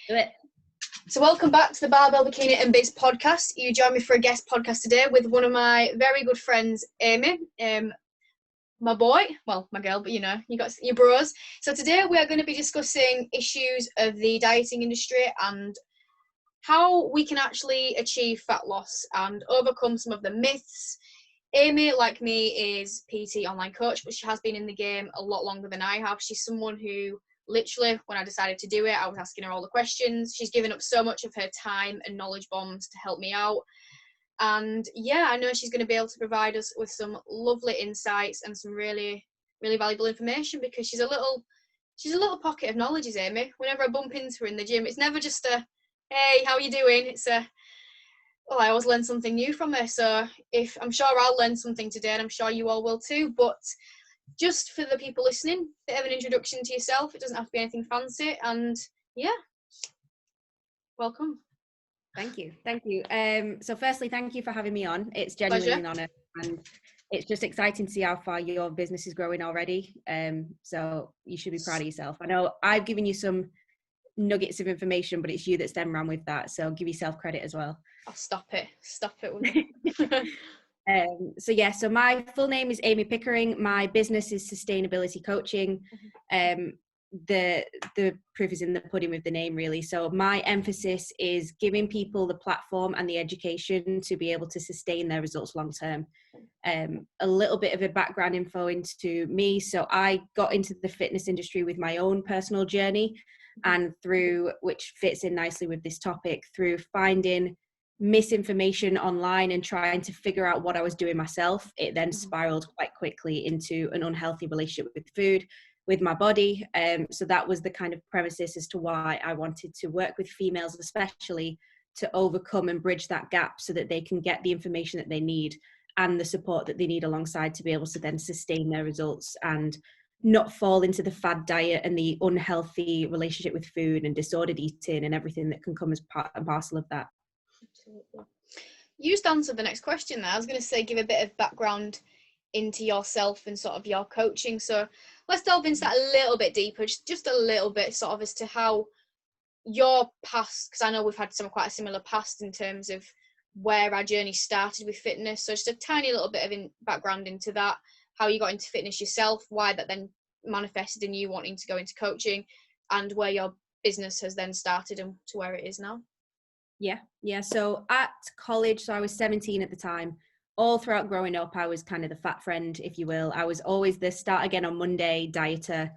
Do it. So welcome back to the Barbell Bikini and Biz podcast. You join me for a guest podcast today with one of my very good friends, Amy. My boy, well, my girl, but you know, you got your bros. So today we are going to be discussing issues of the dieting industry and how we can actually achieve fat loss and overcome some of the myths. Amy, like me, is PT online coach, but she has been in the game a lot longer than I have. She's someone who literally, when I decided to do it, I was asking her all the questions. She's given up so much of her time and knowledge bombs to help me out. And yeah, I know she's going to be able to provide us with some lovely insights and some really, really valuable information, because she's a little pocket of knowledge, is Amy. Whenever I bump into her in the gym, it's never just a, hey, how are you doing? It's a, well, I always learn something new from her. So I'm sure I'll learn something today, and I'm sure you all will too. But just for the people listening, a bit of an introduction to yourself. It doesn't have to be anything fancy. And yeah, welcome. Thank you. So firstly, thank you for having me on. It's genuinely an honour, and it's just exciting to see how far your business is growing already. So you should be proud of yourself. I know I've given you some nuggets of information, but it's you that's then ran with that. So give yourself credit as well. Oh, stop it. So my full name is Amy Pickering. My business is sustainability coaching. The proof is in the pudding with the name, really. So my emphasis is giving people the platform and the education to be able to sustain their results long term. A little bit of a background info into me. So I got into the fitness industry with my own personal journey, and through, which fits in nicely with this topic, through finding misinformation online and trying to figure out what I was doing myself, it then spiraled quite quickly into an unhealthy relationship with food, with my body. So that was the kind of premises as to why I wanted to work with females, especially to overcome and bridge that gap so that they can get the information that they need and the support that they need alongside to be able to then sustain their results and not fall into the fad diet and the unhealthy relationship with food and disordered eating and everything that can come as part and parcel of that. Absolutely. You just answered the next question there. I was going to say, give a bit of background into yourself and sort of your coaching. So let's delve into that a little bit deeper, just a little bit, sort of as to how your past, because I know we've had quite a similar past in terms of where our journey started with fitness. So just a tiny little bit of background into that, how you got into fitness yourself, why that then manifested in you wanting to go into coaching, and where your business has then started and to where it is now. Yeah. So at college, so I was 17 at the time. All throughout growing up, I was kind of the fat friend, if you will. I was always the start again on Monday dieter,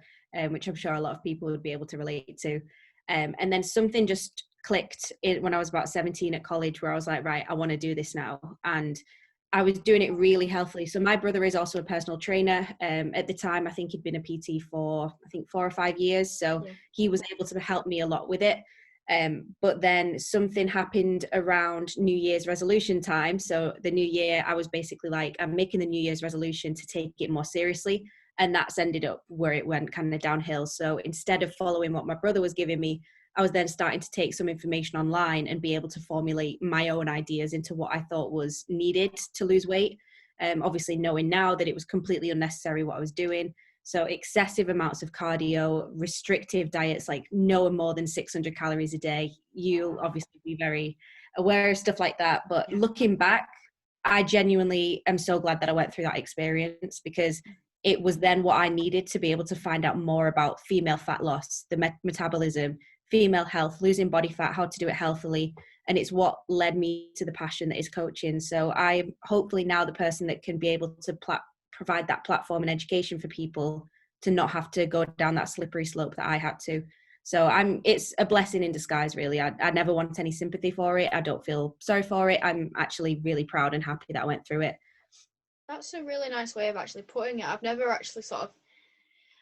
which I'm sure a lot of people would be able to relate to. And then something just clicked when I was about 17 at college, where I was like, right, I want to do this now. And I was doing it really healthily. So my brother is also a personal trainer. At the time, I think he'd been a PT for, 4 or 5 years. So he was able to help me a lot with it. But then something happened around New Year's resolution time. So the new year, I was basically like, I'm making the New Year's resolution to take it more seriously. And that's ended up where it went kind of downhill. So instead of following what my brother was giving me, I was then starting to take some information online and be able to formulate my own ideas into what I thought was needed to lose weight. Obviously knowing now that it was completely unnecessary what I was doing. So excessive amounts of cardio, restrictive diets, like no more than 600 calories a day. You'll obviously be very aware of stuff like that. But looking back, I genuinely am so glad that I went through that experience, because it was then what I needed to be able to find out more about female fat loss, the metabolism, female health, losing body fat, how to do it healthily. And it's what led me to the passion that is coaching. So I'm hopefully now the person that can be able to provide that platform and education for people to not have to go down that slippery slope that I had to. So it's a blessing in disguise, really. I never want any sympathy for it. I don't feel sorry for it. I'm actually really proud and happy that I went through it. That's a really nice way of actually putting it. I've never actually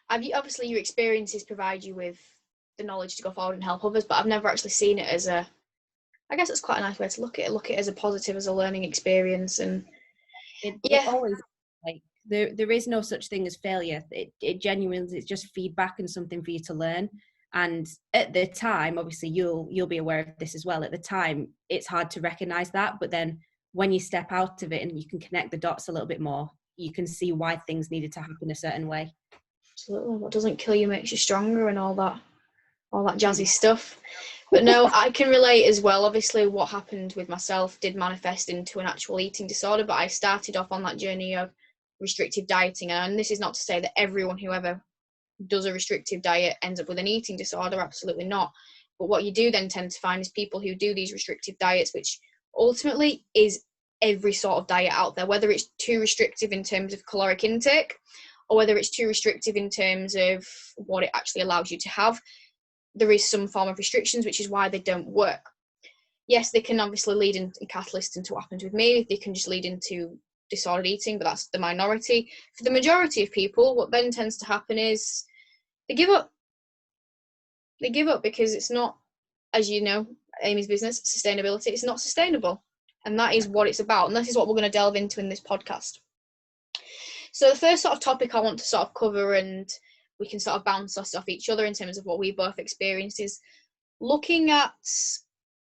obviously your experiences provide you with the knowledge to go forward and help others, but I've never actually seen it as I guess it's quite a nice way to look at it as a positive, as a learning experience. And it always, like, there is no such thing as failure. It genuinely, it's just feedback and something for you to learn. And at the time, obviously you'll be aware of this as well. At the time, it's hard to recognize that, but then when you step out of it and you can connect the dots a little bit more, you can see why things needed to happen a certain way. Absolutely. What doesn't kill you makes you stronger, and all that jazzy stuff. But no, I can relate as well. Obviously, what happened with myself did manifest into an actual eating disorder, but I started off on that journey of restrictive dieting. And this is not to say that everyone who ever does a restrictive diet ends up with an eating disorder, absolutely not. But what you do then tend to find is people who do these restrictive diets, which ultimately is every sort of diet out there, whether it's too restrictive in terms of caloric intake or whether it's too restrictive in terms of what it actually allows you to have. There is some form of restrictions, which is why they don't work. Yes, they can obviously lead in catalyst into what happens with me. They can just lead into disordered eating, but that's the minority. For the majority of people, what then tends to happen is they give up. They give up because it's not, as you know, Amy's business, sustainability, it's not sustainable. And that is what it's about. And this is what we're going to delve into in this podcast. So the first sort of topic I want to sort of cover, and we can sort of bounce us off each other in terms of what we both experienced, is looking at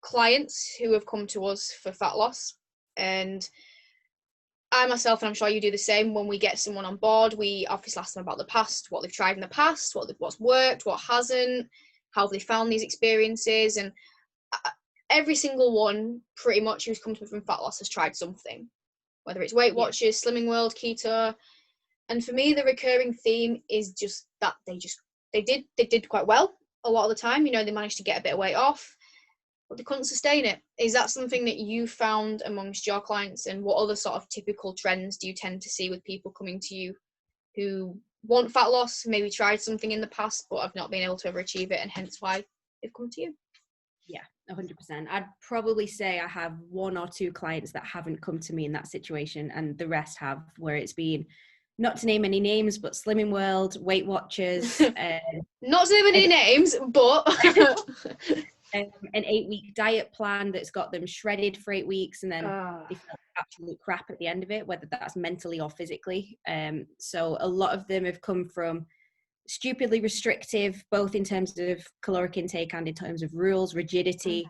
clients who have come to us for fat loss. And I myself, and I'm sure you do the same, when we get someone on board, we obviously ask them about the past, what they've tried in the past, what's worked, what hasn't, how have they found these experiences. And every single one, pretty much, who's come to me from fat loss has tried something, whether it's Weight Watchers, Slimming World, keto. And for me, the recurring theme is just that they did quite well a lot of the time. You know, they managed to get a bit of weight off, but they couldn't sustain it. Is that something that you found amongst your clients? And what other sort of typical trends do you tend to see with people coming to you who want fat loss, maybe tried something in the past, but have not been able to ever achieve it, and hence why they've come to you? Yeah, 100%. I'd probably say I have one or two clients that haven't come to me in that situation, and the rest have, where it's been, not to name any names, but Slimming World, Weight Watchers. Not to name any names, but an 8-week diet plan that's got them shredded for 8 weeks, and then they felt absolute crap at the end of it, whether that's mentally or physically. So a lot of them have come from stupidly restrictive, both in terms of caloric intake and in terms of rules, rigidity,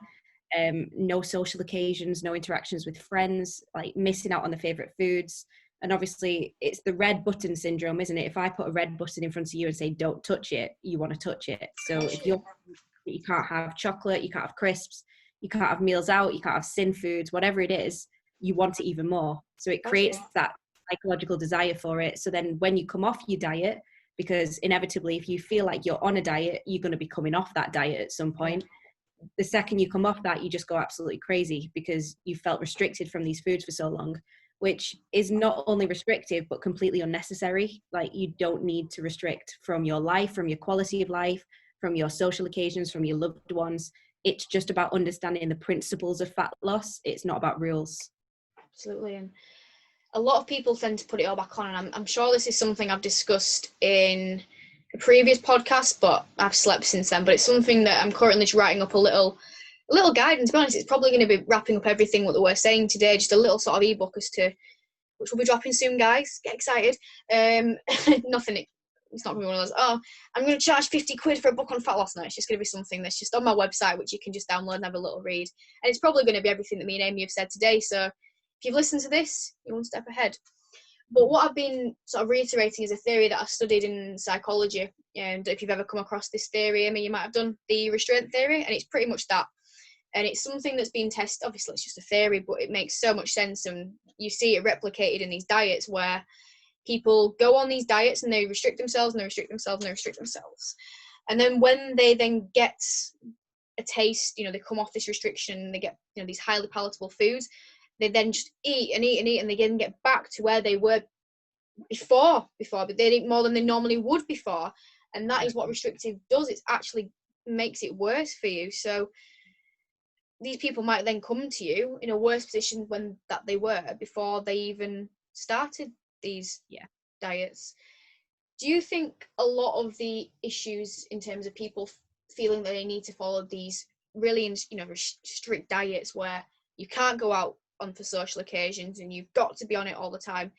no social occasions, no interactions with friends, like missing out on the favorite foods. And obviously it's the red button syndrome, isn't it? If I put a red button in front of you and say don't touch it, you want to touch it. So if you can't have chocolate, you can't have crisps, you can't have meals out, you can't have sin foods, whatever it is, you want it even more. So it creates that psychological desire for it. So then when you come off your diet, because inevitably if you feel like you're on a diet, you're going to be coming off that diet at some point. The second you come off that, you just go absolutely crazy because you felt restricted from these foods for so long, which is not only restrictive but completely unnecessary. Like, you don't need to restrict from your life, from your quality of life, from your social occasions, from your loved ones. It's just about understanding the principles of fat loss. It's not about rules. Absolutely. And a lot of people tend to put it all back on, and I'm sure this is something I've discussed in a previous podcast, but I've slept since then. But it's something that I'm currently writing up a little guide, and to be honest, it's probably going to be wrapping up everything what we're saying today, just a little sort of ebook as to, which will be dropping soon, guys. Get excited. Nothing. It's not going to be one of those, oh, I'm going to charge 50 quid for a book on fat loss. No, it's just going to be something that's just on my website, which you can just download and have a little read. And it's probably going to be everything that me and Amy have said today. So if you've listened to this, you're one step ahead. But what I've been sort of reiterating is a theory that I studied in psychology. And if you've ever come across this theory, Amy, you might have done the restraint theory. And it's pretty much that. And it's something that's been tested. Obviously, it's just a theory, but it makes so much sense. And you see it replicated in these diets where people go on these diets and they restrict themselves and they restrict themselves and they restrict themselves. And then when they then get a taste, you know, they come off this restriction, they get, you know, these highly palatable foods, they then just eat and eat and eat, and they then get back to where they were before, but they eat more than they normally would before. And that is what restrictive does. It actually makes it worse for you. So these people might then come to you in a worse position when that they were before they even started these diets. Do you think a lot of the issues in terms of people feeling that they need to follow these really, you know, strict diets where you can't go out on for social occasions and you've got to be on it all the time,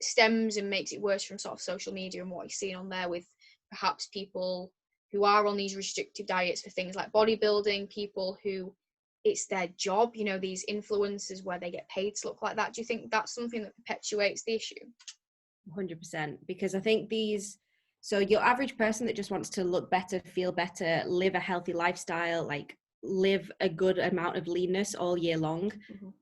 stems and makes it worse from sort of social media and what you're seeing on there with perhaps people who are on these restrictive diets for things like bodybuilding, people who it's their job, you know, these influencers where they get paid to look like that? Do you think that's something that perpetuates the issue? 100%, because I think these So your average person that just wants to look better, feel better, live a healthy lifestyle, like live a good amount of leanness all year long,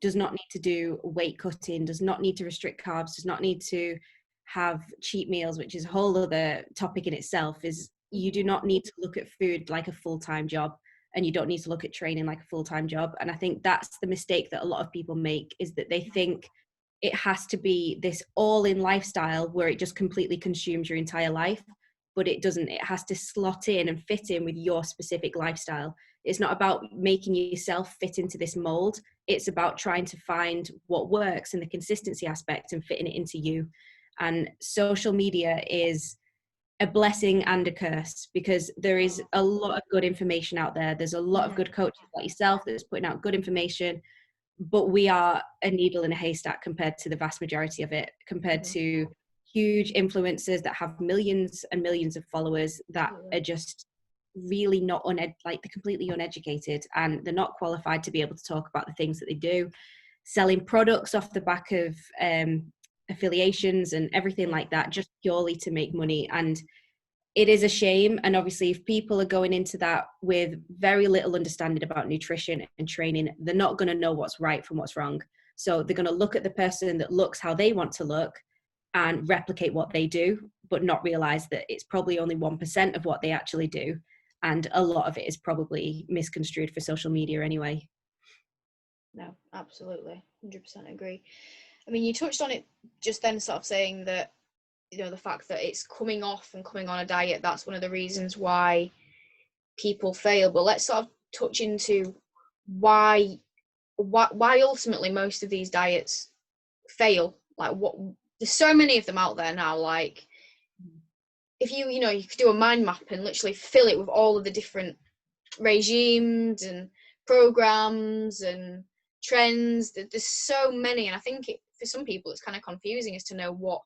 does not need to do weight cutting, does not need to restrict carbs, does not need to have cheat meals, which is a whole other topic in itself. Is you do not need to look at food like a full-time job, and you don't need to look at training like a full-time job. And I think that's the mistake that a lot of people make, is that they think it has to be this all-in lifestyle where it just completely consumes your entire life, but it doesn't. It has to slot in and fit in with your specific lifestyle. It's not about making yourself fit into this mold. It's about trying to find what works in the consistency aspect and fitting it into you. And social media is a blessing and a curse, because there is a lot of good information out there. There's a lot of good coaches like yourself that's putting out good information, but we are a needle in a haystack compared to the vast majority of it, compared to huge influencers that have millions and millions of followers that are just really not like they're completely uneducated, and they're not qualified to be able to talk about the things that they do, selling products off the back of affiliations and everything like that, just purely to make money. And it is a shame. And obviously, if people are going into that with very little understanding about nutrition and training, they're not going to know what's right from what's wrong. So they're going to look at the person that looks how they want to look and replicate what they do, but not realize that it's probably only 1% of what they actually do. And a lot of it is probably misconstrued for social media anyway. No, absolutely. 100% agree. I mean, you touched on it just then, sort of saying that, you know, the fact that it's coming off and coming on a diet, that's one of the reasons why people fail. But let's sort of touch into why ultimately most of these diets fail. Like, what, there's so many of them out there now. Like, if you could do a mind map and literally fill it with all of the different regimes and programs and trends, there's so many. And I think for some people it's kind of confusing as to know what.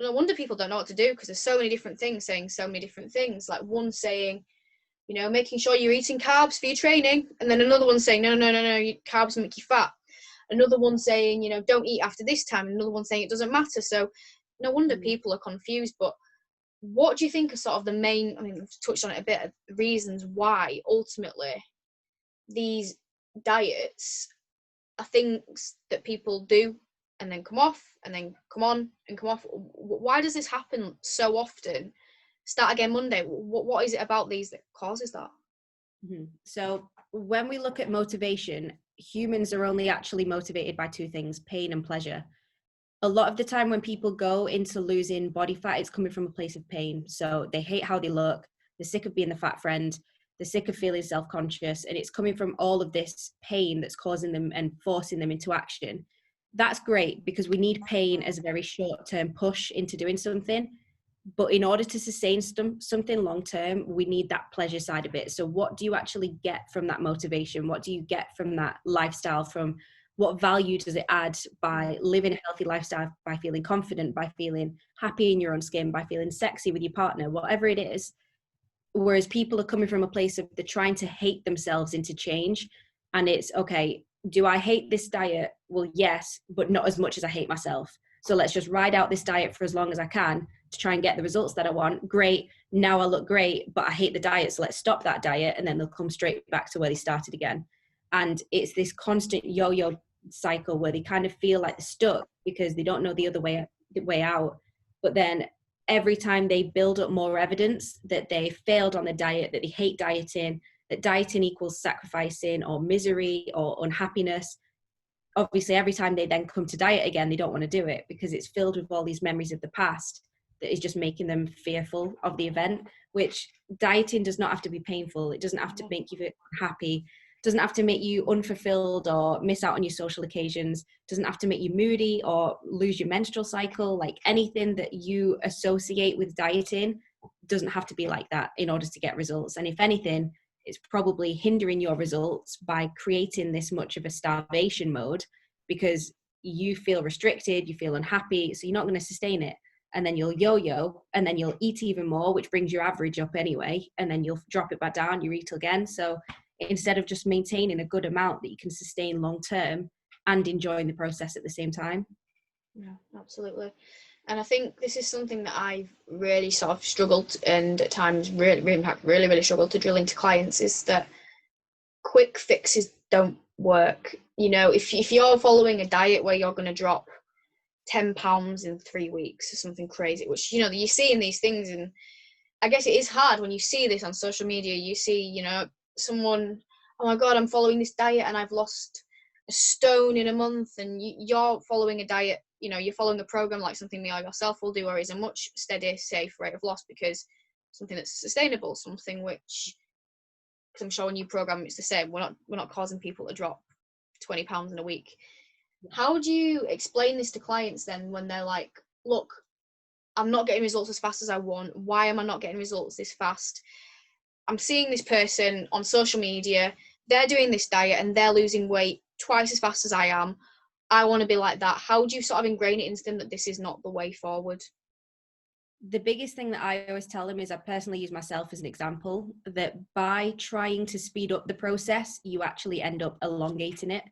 No wonder people don't know what to do, because there's so many different things saying so many different things. Like, one saying, you know, making sure you're eating carbs for your training, and then another one saying no, carbs make you fat. Another one saying, you know, don't eat after this time, and another one saying it doesn't matter. So no wonder people are confused. But what do you think are sort of the main, I mean, we've touched on it a bit, reasons why ultimately these diets are things that people do and then come off and then come on and come off? Why does this happen so often? Start again Monday. What is it about these that causes that? So when we look at motivation, humans are only actually motivated by two things: pain and pleasure. A lot of the time when people go into losing body fat, it's coming from a place of pain. So they hate how they look, they're sick of being the fat friend, they're sick of feeling self-conscious, and it's coming from all of this pain that's causing them and forcing them into action. That's great, because we need pain as a very short-term push into doing something. But in order to sustain something long-term, we need that pleasure side of it. So what do you actually get from that motivation? What do you get from that lifestyle? From what value does it add by living a healthy lifestyle, by feeling confident, by feeling happy in your own skin, by feeling sexy with your partner, whatever it is? Whereas people are coming from a place of they're trying to hate themselves into change. And it's, okay, do I hate this diet? Well, yes, but not as much as I hate myself. So let's just ride out this diet for as long as I can to try and get the results that I want. Great, now I look great, but I hate the diet, so let's stop that diet, and then they'll come straight back to where they started again. And it's this constant yo-yo cycle where they kind of feel like they're stuck because they don't know the other way out. But then every time they build up more evidence that they failed on the diet, that they hate dieting, that dieting equals sacrificing or misery or unhappiness, obviously every time they then come to diet again, they don't want to do it because it's filled with all these memories of the past that is just making them fearful of the event. Which dieting does not have to be painful. It doesn't have to make you happy. It doesn't have to make you unfulfilled or miss out on your social occasions. It doesn't have to make you moody or lose your menstrual cycle. Like, anything that you associate with dieting doesn't have to be like that in order to get results. And if anything, it's probably hindering your results by creating this much of a starvation mode, because you feel restricted, you feel unhappy, so you're not going to sustain it. And then you'll yo-yo, and then you'll eat even more, which brings your average up anyway, and then you'll drop it back down, you eat again. So instead of just maintaining a good amount that you can sustain long term and enjoying the process at the same time. Yeah, absolutely. And I think this is something that I've really sort of struggled and at times really struggled to drill into clients, is that quick fixes don't work. You know, if you're following a diet where you're going to drop 10 pounds in 3 weeks or something crazy, which, you know, you see in these things, and I guess it is hard when you see this on social media. You see, you know, someone, oh my God, I'm following this diet and I've lost a stone in a month, and you're following a diet, you know, you're following a program like something me or yourself will do, where is a much steady, safe rate of loss, because something that's sustainable, something which, because I'm sure when you program it's the same. We're not causing people to drop 20 pounds in a week. How do you explain this to clients then when they're like, look, I'm not getting results as fast as I want. Why am I not getting results this fast? I'm seeing this person on social media, they're doing this diet and they're losing weight twice as fast as I am. I want to be like that. How do you sort of ingrain it into them that this is not the way forward? The biggest thing that I always tell them is, I personally use myself as an example, that by trying to speed up the process, you actually end up elongating it.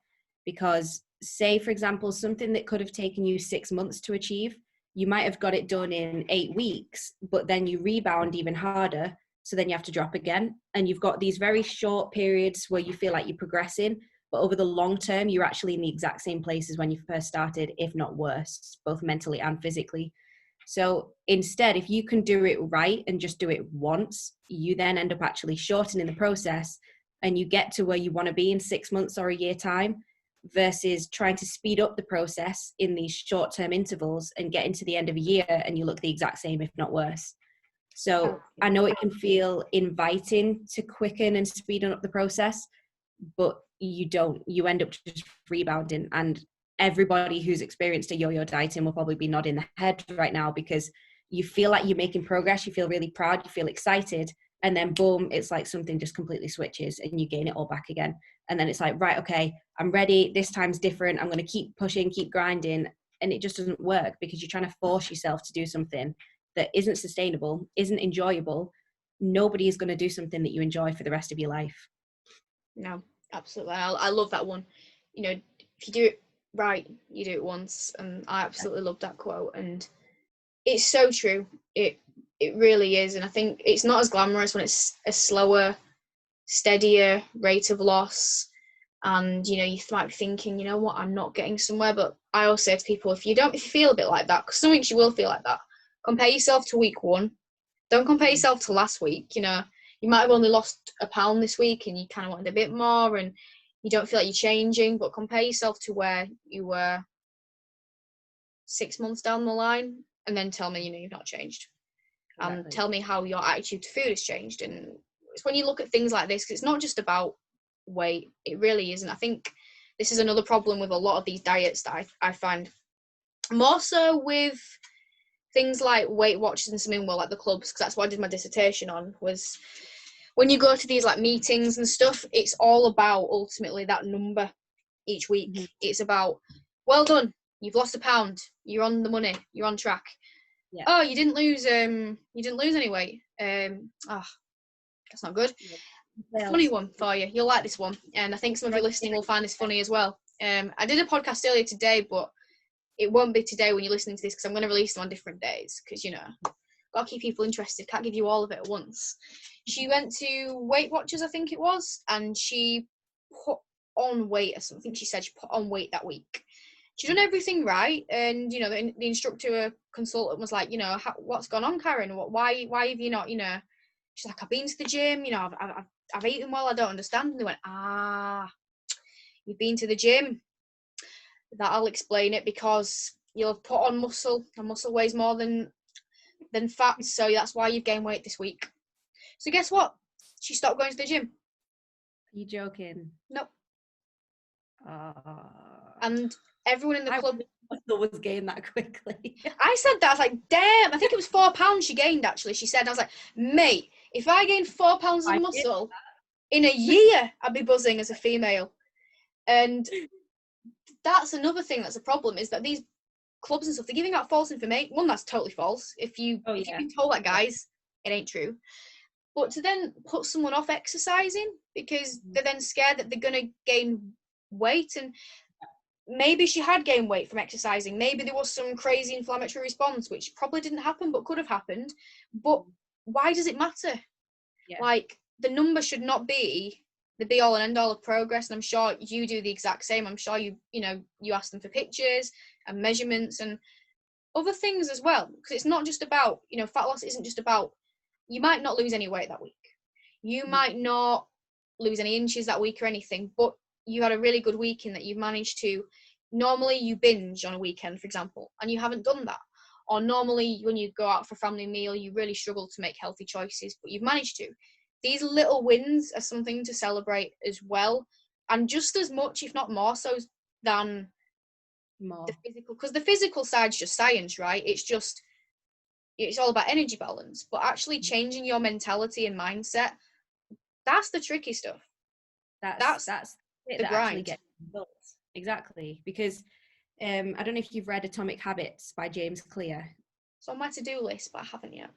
Because say, for example, something that could have taken you 6 months to achieve, you might have got it done in 8 weeks, but then you rebound even harder. So then you have to drop again. And you've got these very short periods where you feel like you're progressing, but over the long term, you're actually in the exact same place as when you first started, if not worse, both mentally and physically. So instead, if you can do it right and just do it once, you then end up actually shortening the process, and you get to where you want to be in 6 months or a year time, versus trying to speed up the process in these short-term intervals and get into the end of a year and you look the exact same, if not worse. So I know it can feel inviting to quicken and speeden up the process, but you don't. You end up just rebounding. And everybody who's experienced a yo-yo dieting will probably be nodding their head right now, because you feel like you're making progress, you feel really proud, you feel excited, and then boom, it's like something just completely switches and you gain it all back again. And then it's like, right, okay, I'm ready, this time's different, I'm going to keep pushing, keep grinding. And it just doesn't work, because you're trying to force yourself to do something that isn't sustainable, isn't enjoyable. Nobody is going to do something that you enjoy for the rest of your life. No, absolutely. I love that one. You know, if you do it right, you do it once. And I absolutely love that quote. And it's so true. It really is. And I think it's not as glamorous when it's a slower, steadier rate of loss. And, you know, you might be thinking, you know what, I'm not getting somewhere. But I always say to people, if you feel a bit like that, because some weeks you will feel like that, compare yourself to week one. Don't compare yourself to last week. You know, you might have only lost a pound this week and you kind of wanted a bit more and you don't feel like you're changing, but compare yourself to where you were 6 months down the line, and then tell me, you know, you've not changed. Exactly. And tell me how your attitude to food has changed. And it's when you look at things like this, because it's not just about weight, it really isn't. I think this is another problem with a lot of these diets that I find, more so with things like Weight Watchers and something, well, like the clubs, because that's what I did my dissertation on, was when you go to these like meetings and stuff, it's all about ultimately that number each week. Mm-hmm. It's about, well done, you've lost a pound, you're on the money, you're on track. Yeah. Oh, you didn't lose any weight. That's not good. Yeah. Funny one for you. You'll like this one, and I think some of you listening will find this funny as well. I did a podcast earlier today, but it won't be today when you're listening to this, because I'm going to release them on different days, because, you know, got to keep people interested, can't give you all of it at once. She went to Weight Watchers, I think it was, and she put on weight or something. She said she put on weight that week. She'd done everything right, and, you know, the instructor consultant was like, you know, what's gone on, Karen? Why have you not, you know? She's like, I've been to the gym, you know, I've eaten well, I don't understand. And they went, you've been to the gym. That'll explain it, because you'll have put on muscle, and muscle weighs more than fat, so that's why you've gained weight this week. So guess what? She stopped going to the gym. Are you joking? Nope. And everyone in the club was gained that quickly. I said that, I was like, damn, I think it was 4 pounds she gained, actually. She said, I was like, mate, if I gained 4 pounds of muscle in a year, I'd be buzzing as a female. And that's another thing that's a problem, is that these clubs and stuff, they're giving out false information. One, that's totally false. If you've been told that, guys, it ain't true. But to then put someone off exercising because they're then scared that they're going to gain weight. And maybe she had gained weight from exercising. Maybe there was some crazy inflammatory response, which probably didn't happen, but could have happened. But why does it matter? Yeah. Like, the number should not be the be all and end all of progress. And I'm sure you do the exact same. I'm sure you ask them for pictures and measurements and other things as well. Because it's not just about, fat loss isn't just about, you might not lose any weight that week. You might not lose any inches that week or anything, but you had a really good week in that you've managed to, normally you binge on a weekend, for example, and you haven't done that. Or normally when you go out for a family meal, you really struggle to make healthy choices, but you've managed to. These little wins are something to celebrate as well. And just as much, if not more so than the physical, because the physical side's just science, right? It's all about energy balance, but actually changing your mentality and mindset, that's the tricky stuff. That's it, the that grind. Actually gets results. Exactly. Because I don't know if you've read Atomic Habits by James Clear. It's on my to-do list, but I haven't yet.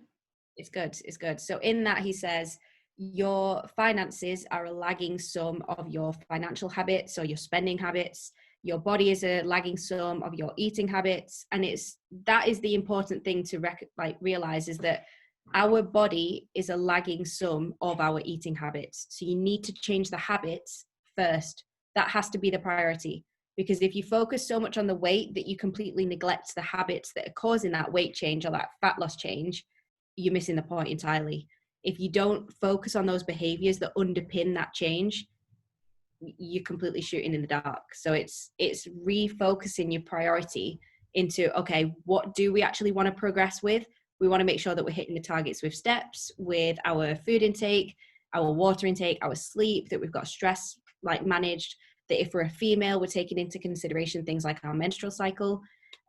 It's good. So in that he says, your finances are a lagging sum of your financial habits or your spending habits. Your body is a lagging sum of your eating habits. And that is the important thing to realize, is that our body is a lagging sum of our eating habits. So you need to change the habits first. That has to be the priority. Because if you focus so much on the weight that you completely neglect the habits that are causing that weight change or that fat loss change, you're missing the point entirely. If you don't focus on those behaviors that underpin that change, you're completely shooting in the dark. So it's refocusing your priority into, okay, what do we actually want to progress with? We want to make sure that we're hitting the targets with steps, with our food intake, our water intake, our sleep, that we've got stress managed, that if we're a female, we're taking into consideration things like our menstrual cycle.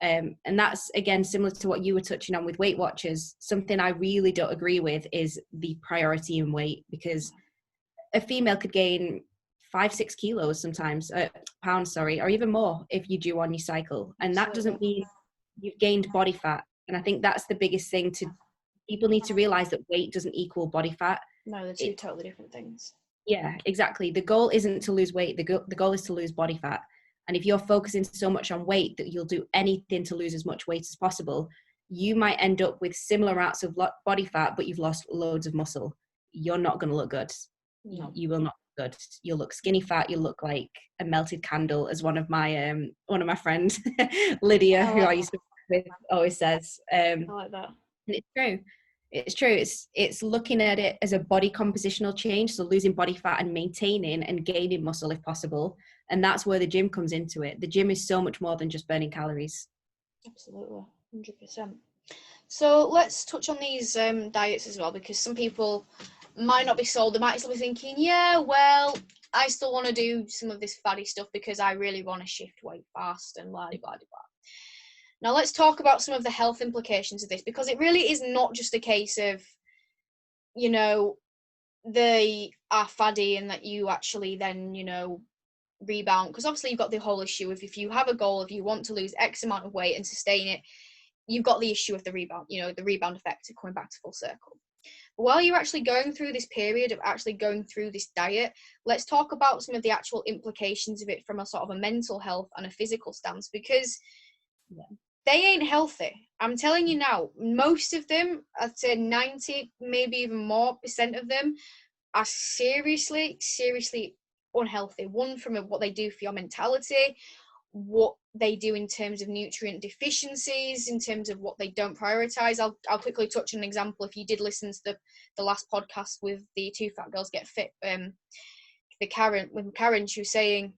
And that's, again, similar to what you were touching on with Weight Watchers. Something I really don't agree with is the priority in weight, because a female could gain 5-6 kilos sometimes, pounds, or even more if you do on your cycle. And that doesn't mean you've gained body fat. And I think that's the biggest thing people need to realize, that weight doesn't equal body fat. No, they're two totally different things. Yeah, exactly. The goal isn't to lose weight. The goal is to lose body fat. And if you're focusing so much on weight that you'll do anything to lose as much weight as possible, you might end up with similar amounts of body fat, but you've lost loads of muscle. You're not going to look good. No. You will not look good. You'll look skinny fat. You'll look like a melted candle, as one of my friends, Lydia, who I used to work with, always says. I like that. And it's true. It's true. It's looking at it as a body compositional change. So losing body fat and maintaining and gaining muscle if possible. And that's where the gym comes into it. The gym is so much more than just burning calories. Absolutely. 100%. So let's touch on these diets as well, because some people might not be sold. They might still be thinking, yeah, well, I still want to do some of this fatty stuff because I really want to shift weight fast and blah, blah, blah. Now let's talk about some of the health implications of this, because it really is not just a case of, they are faddy and that you actually then, rebound. Because obviously you've got the whole issue of, if you have a goal, if you want to lose X amount of weight and sustain it, you've got the issue of the rebound, the rebound effect of coming back to full circle. But while you're actually going through this period of actually going through this diet, let's talk about some of the actual implications of it from a sort of a mental health and a physical stance, because they ain't healthy. I'm telling you now, most of them, I'd say 90, maybe even more % of them are seriously unhealthy. One, from what they do for your mentality, what they do in terms of nutrient deficiencies, in terms of what they don't prioritize. I'll quickly touch on an example. If you did listen to the last podcast with the Two Fat Girls Get Fit, Karen, she was saying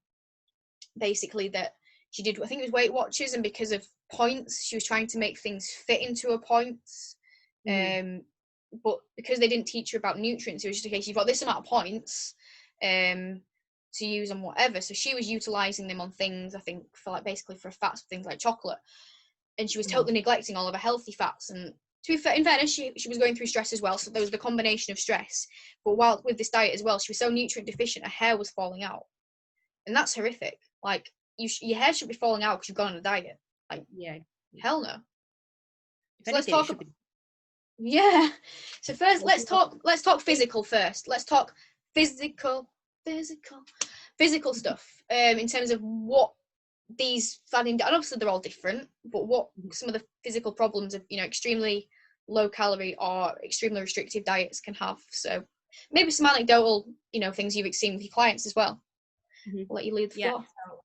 basically that she did, I think it was Weight Watchers, and because of points, she was trying to make things fit into her points. But because they didn't teach her about nutrients, it was just a case, you've got this amount of points to use on whatever. So she was utilizing them on things, I think, for basically for fats, things like chocolate, and she was totally neglecting all of her healthy fats. And to be fair, in fairness, she was going through stress as well, so there was the combination of stress. But while with this diet as well, she was so nutrient deficient, her hair was falling out, and that's horrific. Like, your hair should be falling out because you've gone on a diet. Like, yeah, hell no. So let's talk. Yeah. So first, let's talk physical first. Let's talk physical stuff. In terms of what these fad-in, and obviously they're all different, but what some of the physical problems of, you know, extremely low calorie or extremely restrictive diets can have. So maybe some anecdotal, you know, things you've seen with your clients as well. I'll let you lead the floor. So,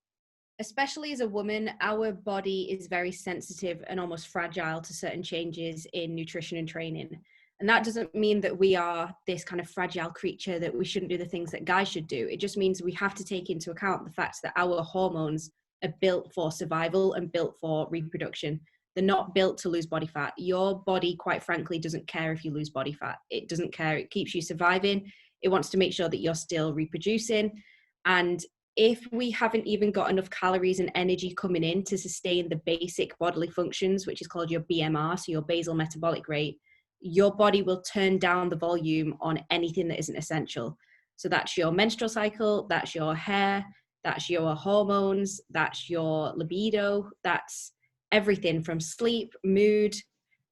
especially as a woman, our body is very sensitive and almost fragile to certain changes in nutrition and training. And that doesn't mean that we are this kind of fragile creature that we shouldn't do the things that guys should do. It just means we have to take into account the fact that our hormones are built for survival and built for reproduction. They're not built to lose body fat. Your body, quite frankly, doesn't care if you lose body fat. It doesn't care. It keeps you surviving. It wants to make sure that you're still reproducing. And if we haven't even got enough calories and energy coming in to sustain the basic bodily functions, which is called your BMR, so your basal metabolic rate, your body will turn down the volume on anything that isn't essential. So that's your menstrual cycle, that's your hair, that's your hormones, that's your libido, that's everything from sleep, mood,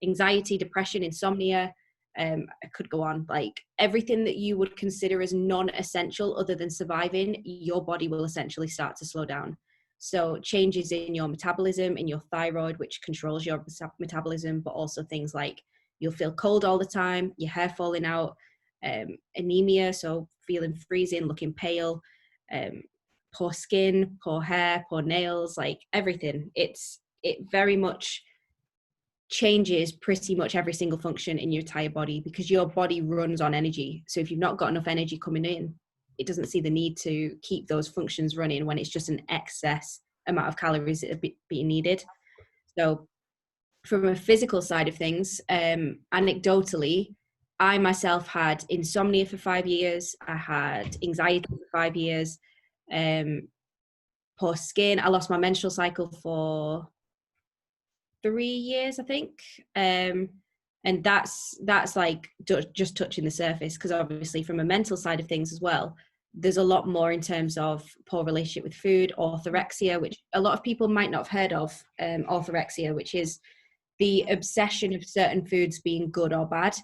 anxiety, depression, insomnia. I could go on, like everything that you would consider as non-essential other than surviving, your body will essentially start to slow down. So changes in your metabolism, in your thyroid, which controls your metabolism, but also things like you'll feel cold all the time, your hair falling out, anemia, so feeling freezing, looking pale, poor skin, poor hair, poor nails, like everything. It very much changes pretty much every single function in your entire body because your body runs on energy. So if you've not got enough energy coming in, it doesn't see the need to keep those functions running when it's just an excess amount of calories that are being needed. So from a physical side of things, anecdotally, I myself had insomnia for 5 years. I had anxiety for 5 years, poor skin. I lost my menstrual cycle for 3 years, I think. And that's like just touching the surface, because obviously from a mental side of things as well, there's a lot more in terms of poor relationship with food, orthorexia, which a lot of people might not have heard of, orthorexia, which is the obsession of certain foods being good or bad.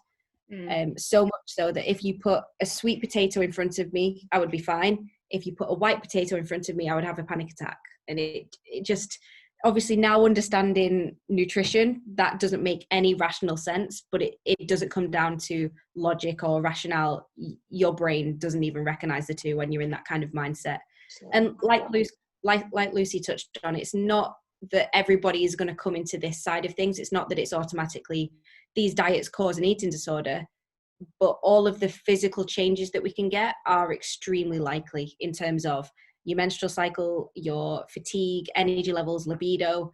So much so that if you put a sweet potato in front of me, I would be fine. If you put a white potato in front of me, I would have a panic attack. And it just, obviously now understanding nutrition, that doesn't make any rational sense, but it doesn't come down to logic or rationale. Your brain doesn't even recognize the two when you're in that kind of mindset. And like Lucy touched on, it's not that everybody is going to come into this side of things. It's not that it's automatically these diets cause an eating disorder, but all of the physical changes that we can get are extremely likely in terms of your menstrual cycle, your fatigue, energy levels, libido,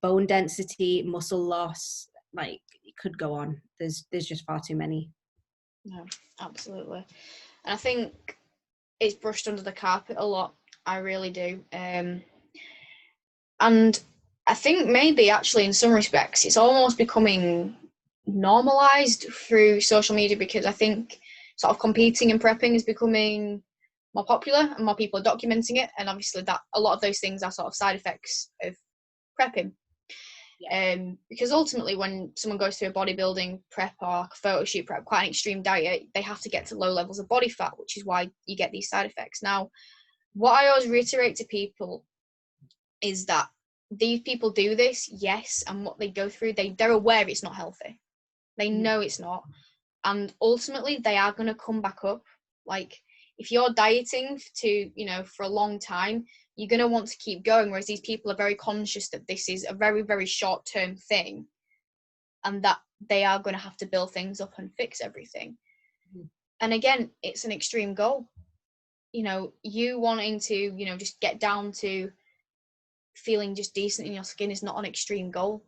bone density, muscle loss. Like, it could go on. There's just far too many. No, absolutely. And I think it's brushed under the carpet a lot. I really do. And I think maybe actually in some respects it's almost becoming normalized through social media, because I think sort of competing and prepping is becoming more popular and more people are documenting it, and obviously that a lot of those things are sort of side effects of prepping. Because ultimately when someone goes through a bodybuilding prep or photo shoot prep, quite an extreme diet, they have to get to low levels of body fat, which is why you get these side effects. Now, what I always reiterate to people is that these people do this, yes, and what they go through, they're aware it's not healthy. They know it's not, and ultimately they are going to come back up. Like, if you're dieting for a long time, you're going to want to keep going, whereas these people are very conscious that this is a very, very short-term thing and that they are going to have to build things up and fix everything. And again, it's an extreme goal. You wanting to, just get down to feeling just decent in your skin is not an extreme goal.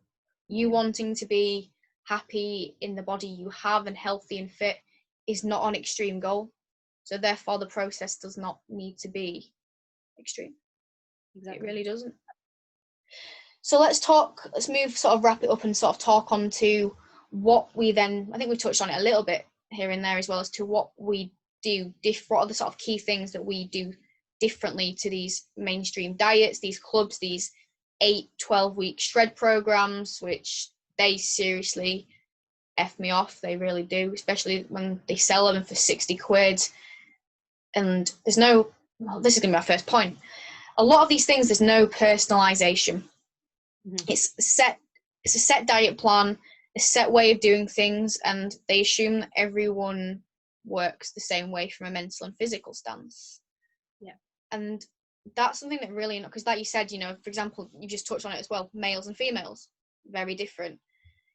You wanting to be happy in the body you have and healthy and fit is not an extreme goal. So therefore the process does not need to be extreme. Exactly. It really doesn't. So let's wrap it up and sort of talk on to what we then, I think we touched on it a little bit here and there as well, as to what we do, what are the sort of key things that we do differently to these mainstream diets, these clubs, these 8-12-week shred programs, which they seriously F me off. They really do, especially when they sell them for 60 quid. And this is going to be my first point. a lot of these things, there's no personalization. It's a set diet plan, a set way of doing things, and they assume that everyone works the same way from a mental and physical stance. Yeah. And that's something that really, because like you said, you know, for example, you just touched on it as well, males and females, very different.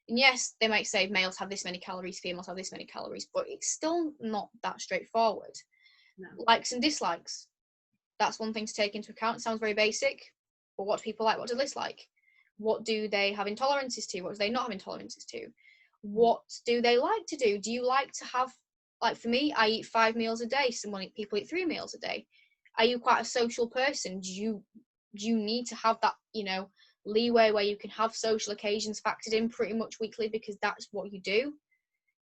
And yes, they might say males have this many calories, females have this many calories, but it's still not that straightforward. No. Likes and dislikes, that's one thing to take into account. It sounds very basic, but what do people like, what do they dislike? What do they have intolerances to? What do they not have intolerances to? What do they like to do? Do you like to have, like for me, I eat 5 meals a day. People eat 3 meals a day. Are you quite a social person? Do you need to have that, you know, leeway where you can have social occasions factored in pretty much weekly because that's what you do?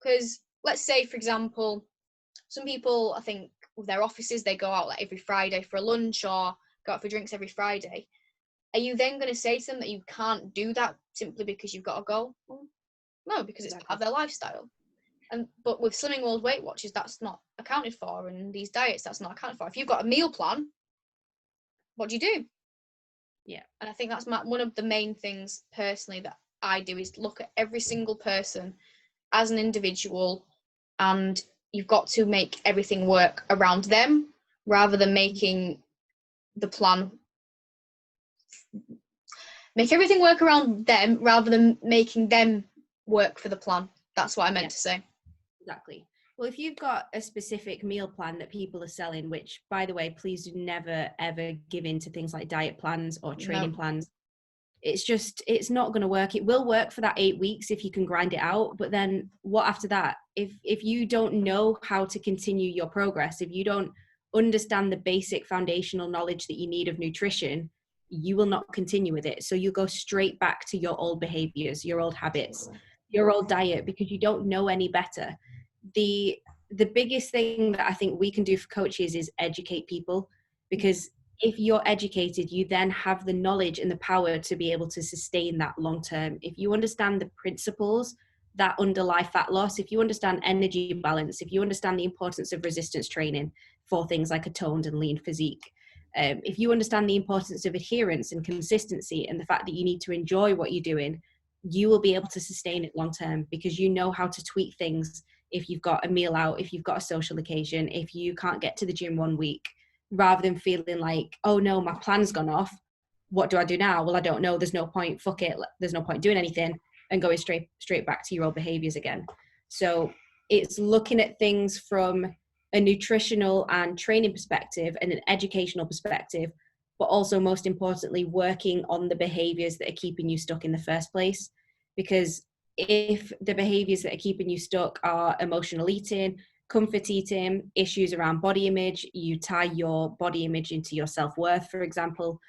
Because let's say, for example, some people, I think with their offices, they go out like every Friday for a lunch or go out for drinks every Friday. Are you then going to say to them that you can't do that simply because you've got a goal? Well, no, because it's part of their lifestyle. But with Slimming World Weight Watchers, that's not accounted for, and these diets, that's not accounted for. If you've got a meal plan, what do you do? Yeah. And I think that's one of the main things personally that I do is look at every single person as an individual, and you've got to make everything work around them rather than making the plan. Make everything work around them rather than making them work for the plan. That's what I meant to say. Exactly. Well, if you've got a specific meal plan that people are selling, which, by the way, please do never, ever give in to things like diet plans or training plans. It's not going to work. It will work for that 8 weeks if you can grind it out. But then what after that? If you don't know how to continue your progress, if you don't understand the basic foundational knowledge that you need of nutrition, you will not continue with it. So you go straight back to your old behaviors, your old habits, your old diet, because you don't know any better. The biggest thing that I think we can do for coaches is educate people, because if you're educated, you then have the knowledge and the power to be able to sustain that long term. If you understand the principles that underlie fat loss, if you understand energy balance, if you understand the importance of resistance training for things like a toned and lean physique, if you understand the importance of adherence and consistency and the fact that you need to enjoy what you're doing, you will be able to sustain it long term, because you know how to tweak things. If you've got a meal out, if you've got a social occasion, if you can't get to the gym one week, rather than feeling like, oh no, my plan's gone off, what do I do now? Well, I don't know, there's no point, fuck it, there's no point doing anything, and going straight back to your old behaviors again. So it's looking at things from a nutritional and training perspective and an educational perspective, but also most importantly, working on the behaviors that are keeping you stuck in the first place. Because if the behaviors that are keeping you stuck are emotional eating, comfort eating, issues around body image, you tie your body image into your self-worth, for example,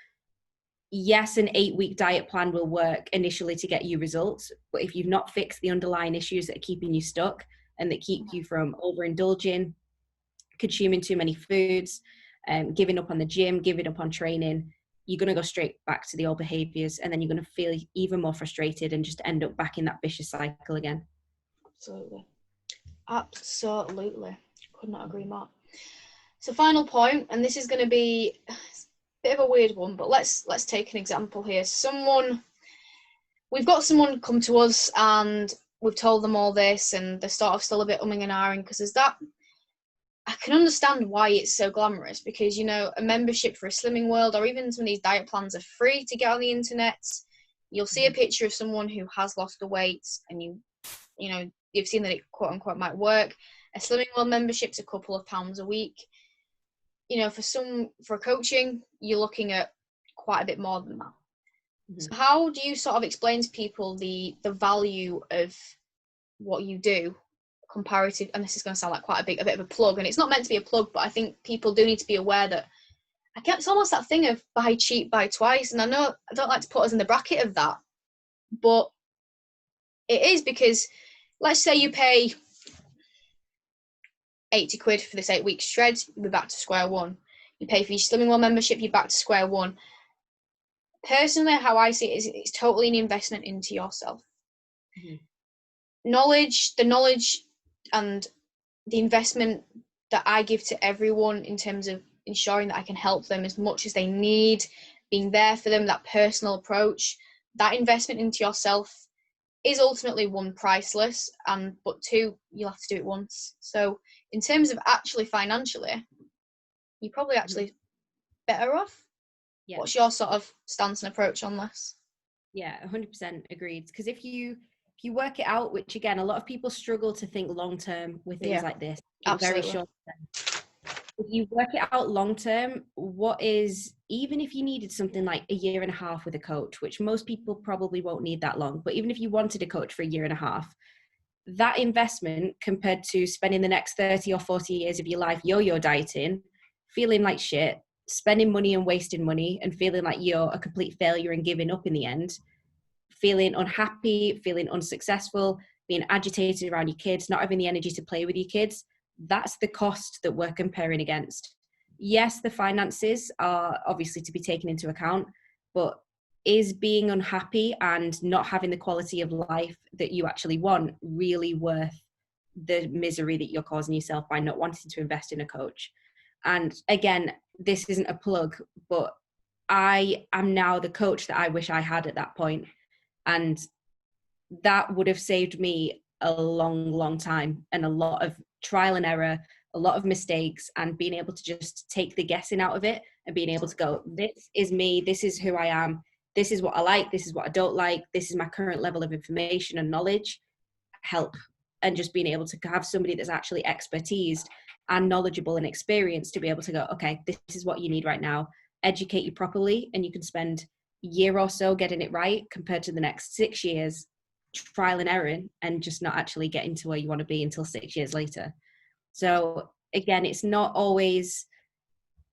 yes, an 8-week diet plan will work initially to get you results, but if you've not fixed the underlying issues that are keeping you stuck and that keep you from overindulging, consuming too many foods, giving up on the gym, giving up on training, you're going to go straight back to the old behaviors, and then you're going to feel even more frustrated and just end up back in that vicious cycle again. Absolutely. Could not agree more. So final point, and this is going to be a bit of a weird one, but let's take an example here. We've got someone come to us and we've told them all this, and they're sort of still a bit umming and ahhing, because there's that. I can understand why it's so glamorous, because, you know, a membership for a Slimming World or even some of these diet plans are free to get on the internet. You'll see a picture of someone who has lost the weight, and you know, you've seen that it quote unquote might work. A Slimming World membership's a couple of pounds a week. You know, for coaching, you're looking at quite a bit more than that. So how do you sort of explain to people the value of what you do comparative? And this is going to sound like quite a bit of a plug, and it's not meant to be a plug, but I think people do need to be aware that it's almost that thing of buy cheap, buy twice. And I know I don't like to put us in the bracket of that, but it is, because let's say you pay 80 quid for this 8-week shred, you'll be back to square one. You pay for your Slimming World membership, you're back to square one. Personally, how I see it is it's totally an investment into yourself. The knowledge and the investment that I give to everyone in terms of ensuring that I can help them as much as they need, being there for them, that personal approach, that investment into yourself is ultimately, one, priceless, but two, you'll have to do it once. So in terms of actually financially, you're probably actually better off. Yeah. What's your sort of stance and approach on this? Yeah, 100% agreed. Because if you work it out, which again, a lot of people struggle to think long term with things like this, very Absolutely. short term. If you work it out long term, even if you needed something like a year and a half with a coach, which most people probably won't need that long, but even if you wanted a coach for a year and a half, that investment compared to spending the next 30 or 40 years of your life yo-yo dieting, feeling like shit, spending money and wasting money, and feeling like you're a complete failure and giving up in the end, feeling unhappy, feeling unsuccessful, being agitated around your kids, not having the energy to play with your kids, that's the cost that we're comparing against. Yes, the finances are obviously to be taken into account, but is being unhappy and not having the quality of life that you actually want really worth the misery that you're causing yourself by not wanting to invest in a coach? And again, this isn't a plug, but I am now the coach that I wish I had at that point. And that would have saved me a long, long time and a lot of trial and error, a lot of mistakes, and being able to just take the guessing out of it and being able to go, this is me, this is who I am, this is what I like, this is what I don't like, this is my current level of information and knowledge, help. And just being able to have somebody that's actually expertised and knowledgeable and experienced to be able to go, okay, this is what you need right now, educate you properly, and you can spend a year or so getting it right compared to the next 6 years trial and error and just not actually getting to where you want to be until 6 years later. So again, it's not always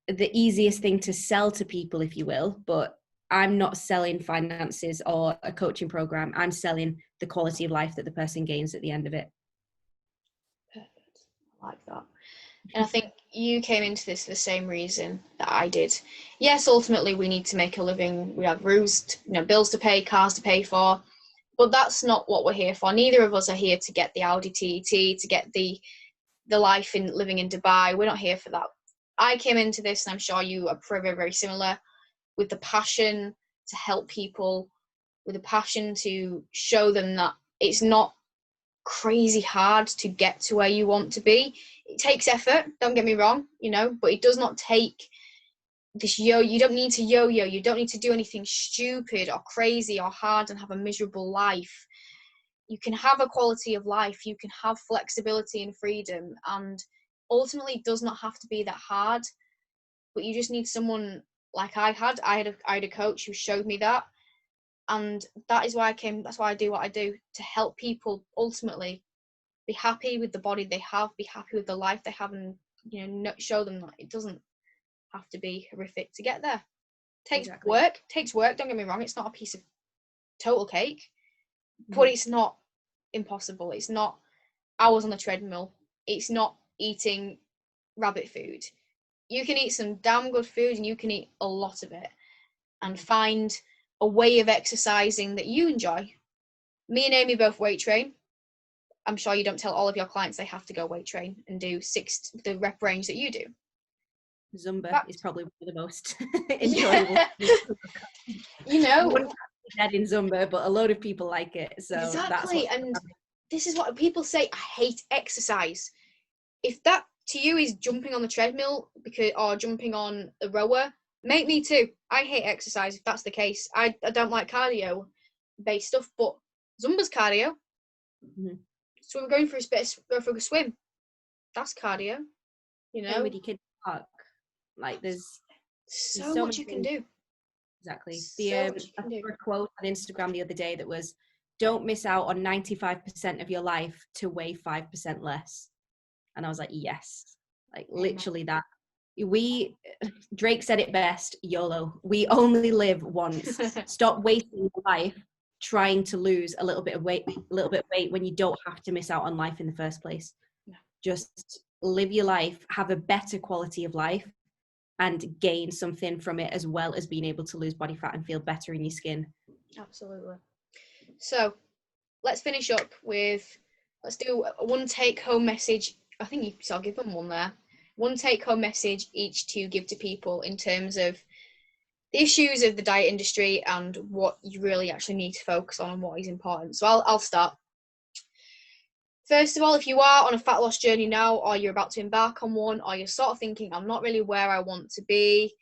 the easiest thing to sell to people, if you will, but I'm not selling finances or a coaching program. I'm selling the quality of life that the person gains at the end of it. Perfect. I like that. And I think you came into this for the same reason that I did. Yes, ultimately we need to make a living. We have bills to pay, cars to pay for, but that's not what we're here for. Neither of us are here to get the Audi TT, to get the life in living in Dubai. We're not here for that. I came into this, and I'm sure you are very, very similar, with the passion to help people, with a passion to show them that it's not crazy hard to get to where you want to be. It takes effort, don't get me wrong, but it does not take this you don't need to yo-yo, you don't need to do anything stupid or crazy or hard and have a miserable life. You can have a quality of life, you can have flexibility and freedom, and ultimately it does not have to be that hard. But you just need someone like I had a coach who showed me that, and that's why I do what I do, to help people ultimately be happy with the body they have, be happy with the life they have, and show them that it doesn't have to be horrific to get there. Takes work, don't get me wrong, it's not a piece of total cake, but it's not impossible. It's not hours on the treadmill, it's not eating rabbit food. You can eat some damn good food, and you can eat a lot of it and find a way of exercising that you enjoy. Me and Amy both weight train. I'm sure you don't tell all of your clients they have to go weight train and do the rep range that you do. Zumba is probably one of the most enjoyable. Dead in Zumba, but a load of people like it. So exactly, and this is what people say. I hate exercise. If that to you is jumping on the treadmill or jumping on the rower, mate, me too. I hate exercise if that's the case. I don't like cardio based stuff, but Zumba's cardio. So we're going for go for a swim. That's cardio. With your kids park, like there's so much you can do. Exactly. I saw a quote on Instagram the other day that was, "Don't miss out on 95% of your life to weigh 5% less." And I was like, yes, like literally that. Drake said it best, YOLO. We only live once. Stop wasting your life trying to lose a little bit of weight when you don't have to miss out on life in the first place. Just live your life, have a better quality of life, and gain something from it, as well as being able to lose body fat and feel better in your skin. Absolutely. So let's finish up with, let's do one take home message. I think you sort of give them one there. one take-home message each to give to people in terms of the issues of the diet industry and what you really actually need to focus on and what is important. So I'll start. First of all, if you are on a fat loss journey now, or you're about to embark on one, or you're sort of thinking, I'm not really where I want to be,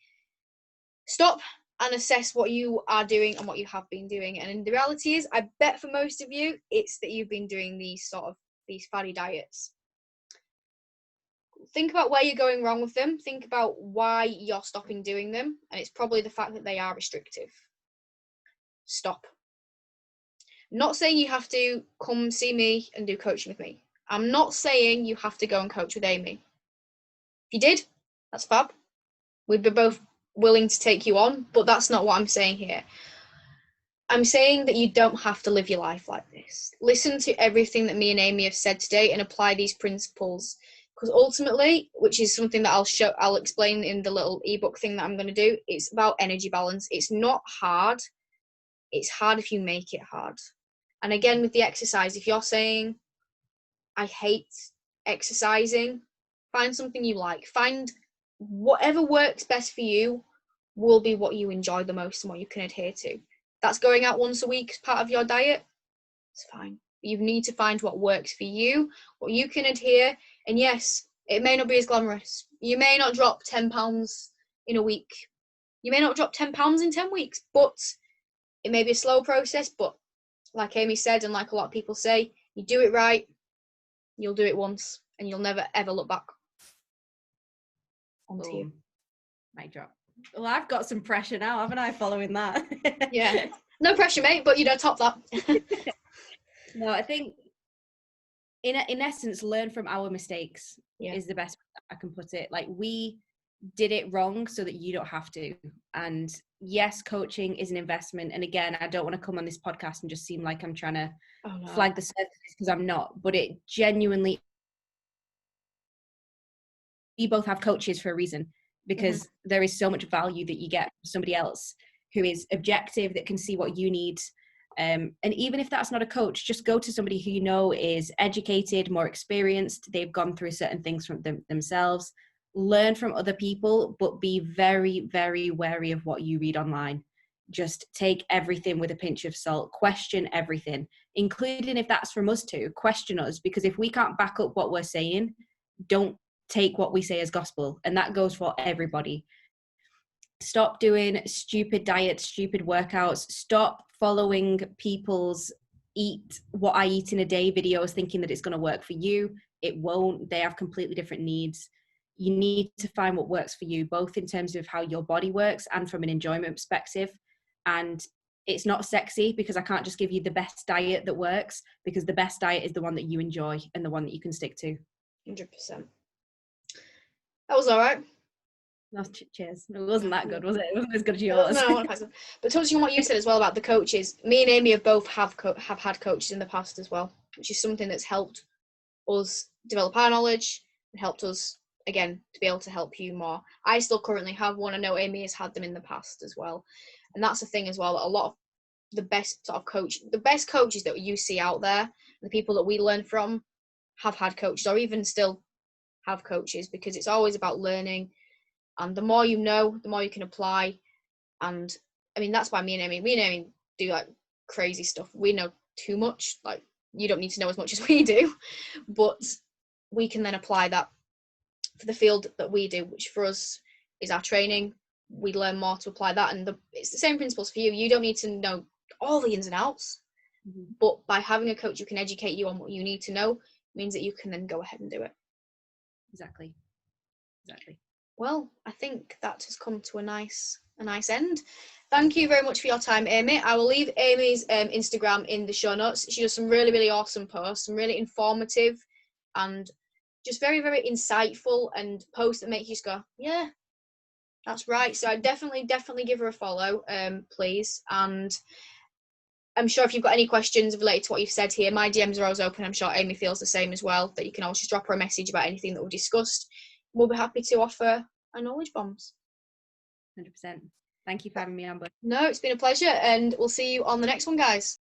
stop and assess what you are doing and what you have been doing. And the reality is, I bet for most of you, it's that you've been doing these fatty diets. Think about where you're going wrong with them. Think about why you're stopping doing them. And it's probably the fact that they are restrictive. Stop. I'm not saying you have to come see me and do coaching with me. I'm not saying you have to go and coach with Amy. If you did, that's fab. We'd be both willing to take you on, but that's not what I'm saying here. I'm saying that you don't have to live your life like this. Listen to everything that me and Amy have said today and apply these principles. Because ultimately, which is something that I'll explain in the little ebook thing that I'm going to do, it's about energy balance. It's not hard. It's hard if you make it hard. And again, with the exercise, if you're saying, I hate exercising, find something you like. Find whatever works best for you will be what you enjoy the most and what you can adhere to. That's going out once a week as part of your diet. It's fine. You need to find what works for you, what you can adhere. And yes, it may not be as glamorous. You may not drop 10 pounds in a week. You may not drop 10 pounds in 10 weeks, but it may be a slow process. But like Amy said, and like a lot of people say, you do it right, you'll do it once, and you'll never, ever look back. On to you. Mic drop. Well, I've got some pressure now, haven't I, following that? Yeah. No pressure, mate, but top that. No, I think in essence, learn from our mistakes is the best way I can put it. Like, we did it wrong so that you don't have to. And yes, coaching is an investment. And again, I don't want to come on this podcast and just seem like I'm trying to flag the surface, because I'm not. But it genuinely, we both have coaches for a reason, because there is so much value that you get from somebody else who is objective, that can see what you need. And even if that's not a coach, just go to somebody who you know is educated, more experienced, they've gone through certain things from themselves. Learn from other people, but be very, very wary of what you read online. Just take everything with a pinch of salt. Question everything, including if that's from us too. Question us, because if we can't back up what we're saying, don't take what we say as gospel. And that goes for everybody. Stop doing stupid diets, stupid workouts. Stop following people's eat what I eat in a day videos thinking that it's going to work for you. It won't. They have completely different needs. You need to find what works for you, both in terms of how your body works and from an enjoyment perspective. And it's not sexy, because I can't just give you the best diet that works, because the best diet is the one that you enjoy and the one that you can stick to. 100%. That was all right. No, cheers. It wasn't that good, was it? It wasn't as good as yours. No, but touching on what you said as well about the coaches, me and Amy have both have had coaches in the past as well, which is something that's helped us develop our knowledge and helped us, again, to be able to help you more. I still currently have one. I know Amy has had them in the past as well. And that's the thing as well, a lot of the best coaches that you see out there, the people that we learn from, have had coaches, or even still have coaches, because it's always about learning. And the more you know, the more you can apply. And I mean, that's why me and Amy do like crazy stuff. We know too much. Like, you don't need to know as much as we do, but we can then apply that for the field that we do, which for us is our training. We learn more to apply that. And it's the same principles for you. You don't need to know all the ins and outs, but by having a coach who can educate you on what you need to know, means that you can then go ahead and do it. Exactly. Well, I think that has come to a nice end. Thank you very much for your time, Amy. I will leave Amy's Instagram in the show notes. She does some really, really awesome posts, some really informative and just very, very insightful, and posts that make you just go, yeah, that's right. So I definitely give her a follow, please. And I'm sure if you've got any questions related to what you've said here, my DMs are always open. I'm sure Amy feels the same as well, that you can always just drop her a message about anything that we've discussed. We'll be happy to offer our knowledge bombs. 100%. Thank you for having me, Amber. No, it's been a pleasure, and we'll see you on the next one, guys.